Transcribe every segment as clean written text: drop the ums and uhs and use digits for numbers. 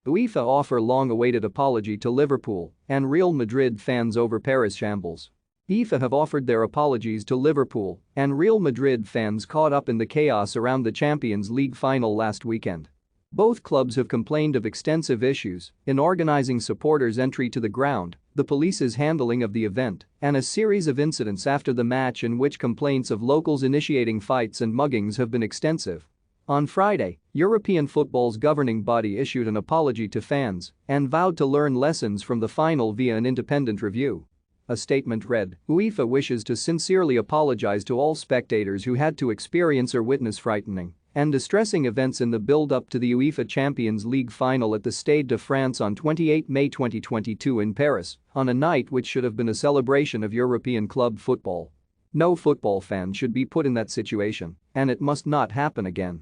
UEFA offer long-awaited apology to Liverpool and Real Madrid fans over Paris shambles. UEFA have offered their apologies to Liverpool and Real Madrid fans caught up in the chaos around the Champions League final last weekend. Both clubs have complained of extensive issues in organizing supporters' entry to the ground, the police's handling of the event, and a series of incidents after the match in which complaints of locals initiating fights and muggings have been extensive. On Friday, European football's governing body issued an apology to fans and vowed to learn lessons from the final via an independent review. A statement read, "UEFA wishes to sincerely apologize to all spectators who had to experience or witness frightening and distressing events in the build-up to the UEFA Champions League final at the Stade de France on 28 May 2022 in Paris, on a night which should have been a celebration of European club football. No football fan should be put in that situation, and it must not happen again."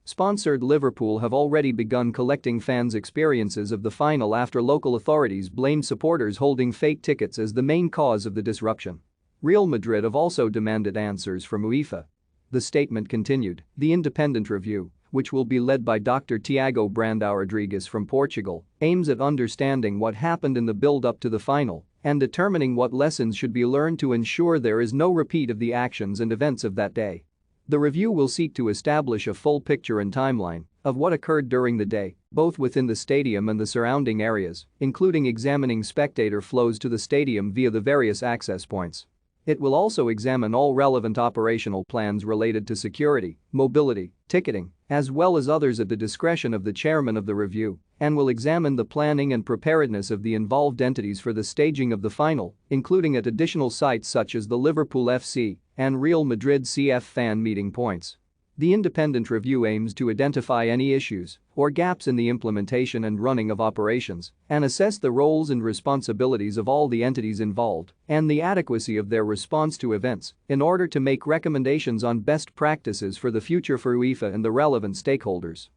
Sponsored Liverpool have already begun collecting fans' experiences of the final after local authorities blamed supporters holding fake tickets as the main cause of the disruption. Real Madrid have also demanded answers from UEFA. The statement continued, "The independent review, which will be led by Dr. Tiago Brandão Rodrigues from Portugal, aims at understanding what happened in the build-up to the final and determining what lessons should be learned to ensure there is no repeat of the actions and events of that day. The review will seek to establish a full picture and timeline of what occurred during the day, both within the stadium and the surrounding areas, including examining spectator flows to the stadium via the various access points. It will also examine all relevant operational plans related to security, mobility, ticketing, as well as others at the discretion of the chairman of the review, and will examine the planning and preparedness of the involved entities for the staging of the final, including at additional sites such as the Liverpool FC and Real Madrid CF fan meeting points. The independent review aims to identify any issues or gaps in the implementation and running of operations and assess the roles and responsibilities of all the entities involved and the adequacy of their response to events in order to make recommendations on best practices for the future for UEFA and the relevant stakeholders."